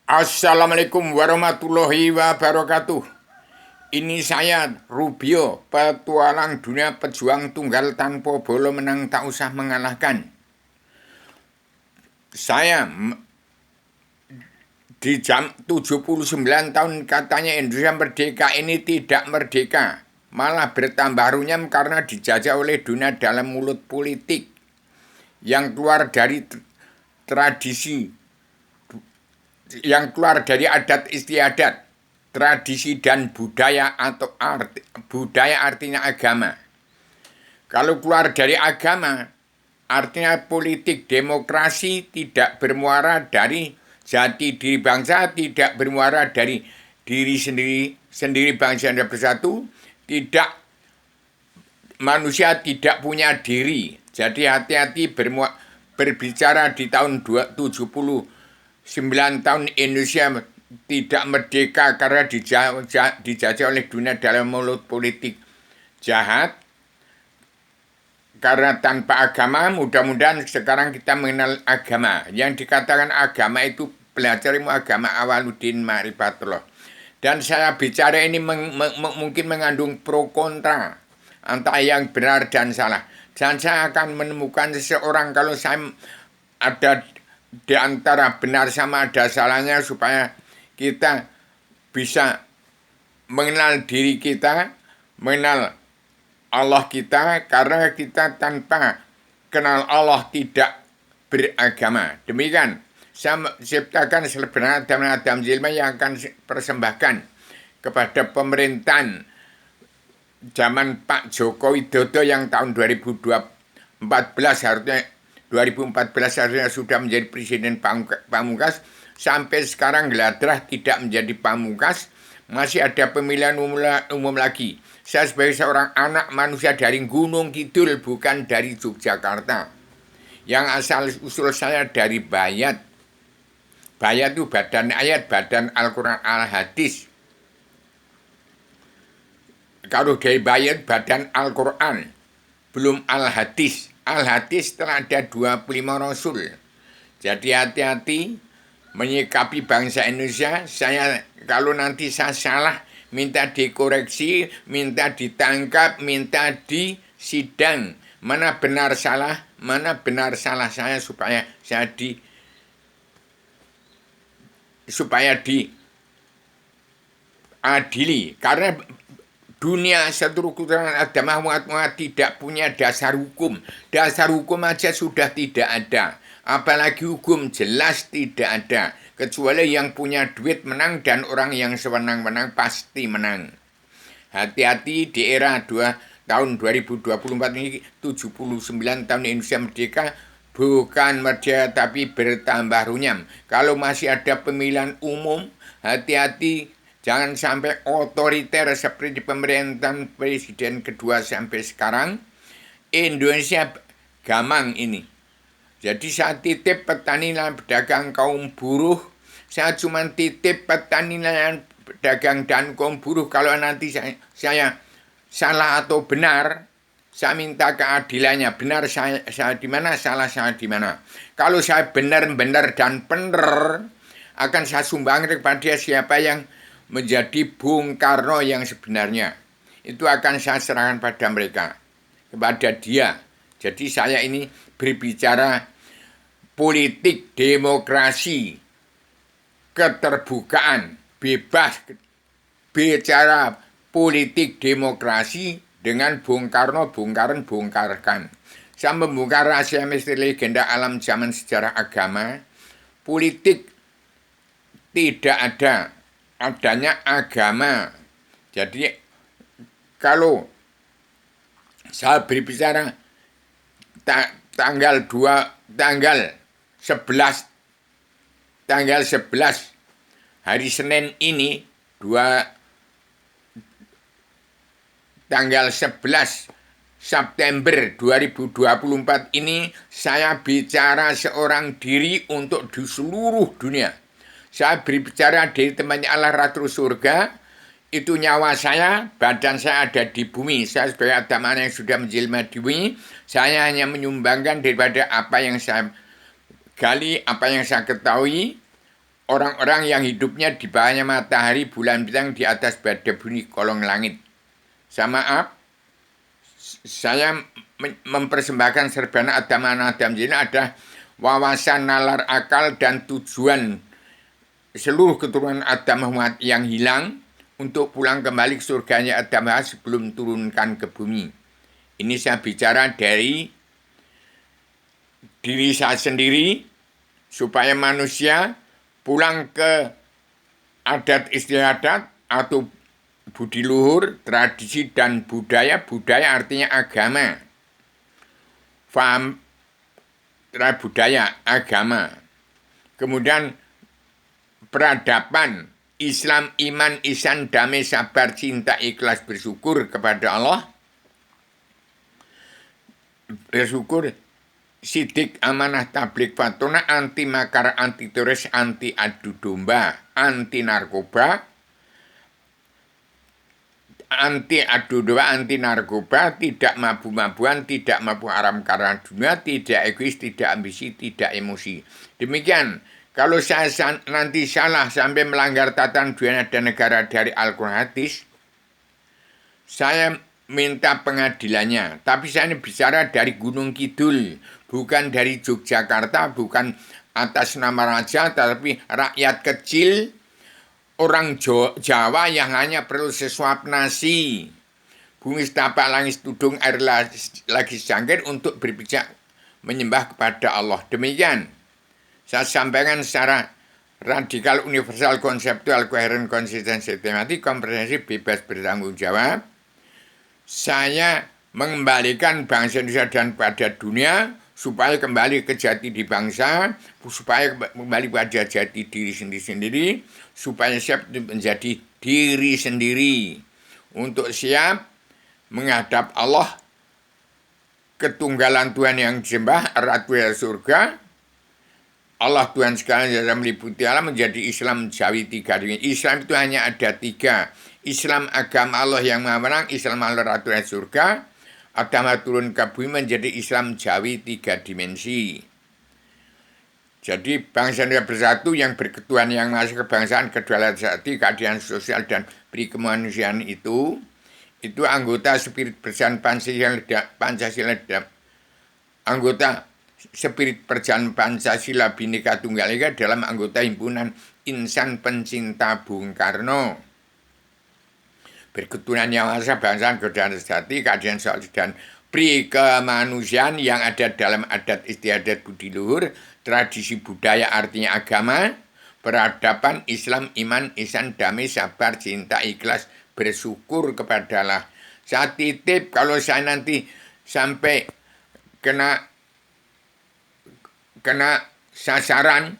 Assalamualaikum warahmatullahi wabarakatuh. Ini saya Rubio, petualang dunia pejuang tunggal tanpa bola menang tak usah mengalahkan. Saya di jam 79 tahun katanya Indonesia merdeka, ini tidak merdeka. Malah bertambah runyam karena dijajah oleh dunia dalam mulut politik yang keluar dari tradisi, yang keluar dari adat istiadat, tradisi dan budaya atau budaya artinya agama. Kalau keluar dari agama, artinya politik demokrasi tidak bermuara dari jati diri bangsa, tidak bermuara dari diri sendiri bangsa yang bersatu, tidak manusia tidak punya diri. Jadi hati-hati berbicara di tahun 79 tahun Indonesia tidak merdeka karena dijajah oleh dunia dalam mulut politik jahat. Karena tanpa agama, mudah-mudahan sekarang kita mengenal agama. Yang dikatakan agama itu belajar ilmu agama awaluddin ma'rifatullah. Dan saya bicara ini mungkin mengandung pro kontra antara yang benar dan salah. Dan saya akan menemukan seseorang kalau saya ada di antara benar sama ada salahnya supaya kita bisa mengenal diri kita, mengenal Allah kita, karena kita tanpa kenal Allah tidak beragama. Demikian saya ciptakan sebenarnya Adam Zilma yang akan persembahkan kepada pemerintahan zaman Pak Joko Widodo yang tahun 2014 harusnya 2014 harusnya sudah menjadi presiden pamungkas, sampai sekarang geladrah tidak menjadi pamungkas, masih ada pemilihan umum lagi. Saya sebagai seorang anak manusia dari Gunung Kidul, bukan dari Yogyakarta. Yang asal usul saya dari Bayat. Bayat itu badan ayat, badan Al-Quran Al-Hadis. Kalau dari Bayat, badan Al-Quran, belum Al-Hadis. Al-Hadis telah ada 25 Rasul. Jadi hati-hati menyikapi bangsa Indonesia. Saya kalau nanti saya salah, minta dikoreksi, minta ditangkap, minta disidang. Mana benar salah saya supaya diadili. Karena dunia struktural agama Muhammad tidak punya dasar hukum. Dasar hukum aja sudah tidak ada. Apalagi hukum jelas tidak ada. Kecuali yang punya duit menang dan orang yang sewenang-wenang pasti menang. Hati-hati di era tahun 2024 ini, 79 tahun Indonesia merdeka, bukan merdeka tapi bertambah runyam. Kalau masih ada pemilihan umum, hati-hati jangan sampai otoriter seperti pemerintahan presiden kedua sampai sekarang. Indonesia gamang ini. Jadi saya titip petani dan pedagang kaum buruh. Saya cuma titip petani dan pedagang dan kaum buruh. Kalau nanti saya salah atau benar, saya minta keadilannya. Benar saya di mana, salah saya di mana. Kalau saya benar-benar dan benar, akan saya sumbangkan kepada siapa yang menjadi Bung Karno yang sebenarnya. Itu akan saya serahkan pada mereka, kepada dia. Jadi saya ini berbicara politik, demokrasi, keterbukaan, bebas bicara politik demokrasi dengan Bung Karno, bongkarkan. Saya membongkar rahasia misteri legenda alam zaman sejarah agama. Politik tidak ada, adanya agama. Jadi kalau saya berbicara tanggal 11 hari Senin ini, tanggal 11 September 2024 ini, saya bicara seorang diri untuk di seluruh dunia. Saya berbicara dari temannya Allah Ratul Surga. Itu nyawa saya, badan saya ada di bumi. Saya sebagai Adam yang sudah menjelma di bumi, saya hanya menyumbangkan daripada apa yang saya gali, apa yang saya ketahui, orang-orang yang hidupnya di bawahnya matahari, bulan bintang, di atas badai bumi kolong langit. Sama saya mempersembahkan serbana Adam Adam ini ada wawasan, nalar, akal, dan tujuan seluruh keturunan Adam Muhammad yang hilang untuk pulang kembali ke surganya Adam Muhammad sebelum turunkan ke bumi. Ini saya bicara dari diri saya sendiri, supaya manusia pulang ke adat istiadat atau budi luhur, tradisi, dan budaya. Budaya artinya agama. Faham budaya, agama. Kemudian peradaban, Islam, iman, ihsan, damai, sabar, cinta, ikhlas, bersyukur kepada Allah. Bersyukur, sidik, amanah, tablik, fatona, anti makar, anti teroris, anti adu domba, anti narkoba, anti adu domba, anti narkoba, tidak mabuk-mabuan, tidak mabuk haram karena dunia, tidak egois, tidak ambisi, tidak emosi. Demikian, kalau saya nanti salah sampai melanggar tatanan dunia dan negara dari Al-Quran hadis, saya minta pengadilannya. Tapi saya ini bicara dari Gunung Kidul, bukan dari Yogyakarta, bukan atas nama raja, tapi rakyat kecil, orang Jawa yang hanya perlu sesuap nasi. Bumi setapak langit tudung air lagi sangkir untuk berpijak menyembah kepada Allah. Demikian saya sampaikan secara radikal, universal, konseptual, koheren, konsisten, sistematik, komprehensif, bebas bertanggung jawab. Saya mengembalikan bangsa Indonesia dan pada dunia supaya kembali ke jati di bangsa, supaya kembali pada jati diri sendiri, supaya siap menjadi diri sendiri, untuk siap menghadap Allah, ketunggalan Tuhan yang disembah, Ratu surga, Allah Tuhan sekalian yang meliputi alam, menjadi Islam Jawi tiga. Islam itu hanya ada tiga. Islam agama Allah yang maha menang, Islam Allah Ratu surga, agama turun ke bumi menjadi Islam Jawi tiga dimensi. Jadi bangsa Indonesia bersatu yang berketuhanan yang maha kebangsaan, kedaulatan hati, keadilan sosial, dan beri kemanusiaan itu anggota spirit perjalanan Pancasila, anggota spirit perjalanan Pancasila Bhinneka Tunggal Ika dalam anggota himpunan insan pencinta Bung Karno. Berketuhanan yang maha kebangsaan, kedaulatan sejati, keadilan sosial, dan beri kemanusiaan yang ada dalam adat istiadat budi luhur, tradisi budaya artinya agama, peradaban, Islam, iman, ihsan, damai, sabar, cinta, ikhlas, bersyukur kepada Allah. Saya titip kalau saya nanti sampai kena sasaran,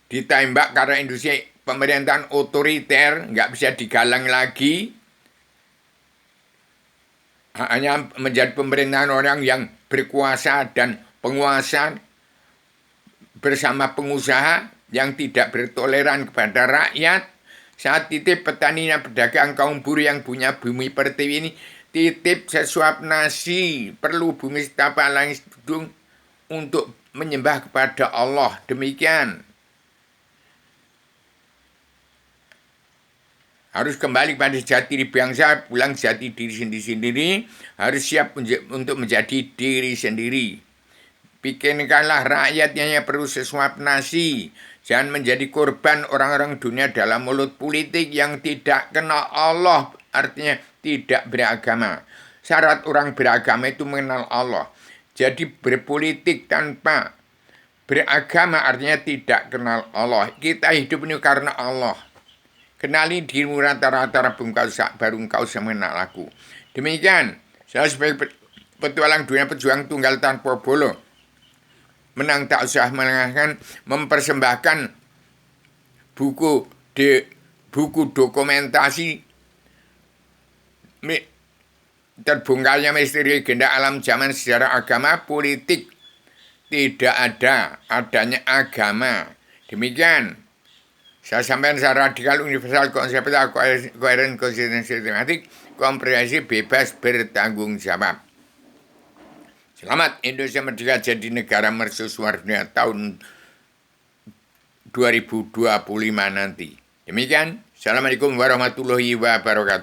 ditembak karena Indonesia pemerintahan otoriter, nggak bisa digalang lagi, hanya menjadi pemerintahan orang yang berkuasa dan penguasa bersama pengusaha yang tidak bertoleran kepada rakyat. Saat titip petaninya, pedagang, kaum buruh yang punya bumi pertiwi ini, titip sesuap nasi, perlu bumi setapak langit tudung untuk menyembah kepada Allah. Demikian. Harus kembali pada jati diri bangsa, pulang jati diri sendiri, harus siap untuk menjadi diri sendiri. Pikirkanlah rakyatnya yang perlu sesuap nasi. Jangan menjadi korban orang-orang dunia dalam mulut politik yang tidak kenal Allah, artinya tidak beragama. Syarat orang beragama itu mengenal Allah. Jadi berpolitik tanpa beragama artinya tidak kenal Allah. Kita hidup ini karena Allah. Kenali dirimu rata-rata baru engkau mengenal aku. Demikian, saya sebagai petualang dunia pejuang tunggal tanpa bolo, menang tak usah menengahkan, mempersembahkan buku dokumentasi terbongkarnya misteri legenda alam zaman sejarah agama politik. Tidak adanya agama. Demikian. Saya sampaikan secara radikal, universal, konseptual, koheren, konsisten, sistematik, komprehensif, bebas bertanggung jawab. Selamat Indonesia merdeka jadi negara mercusuar dunia tahun 2025 nanti. Demikian, Assalamualaikum warahmatullahi wabarakatuh.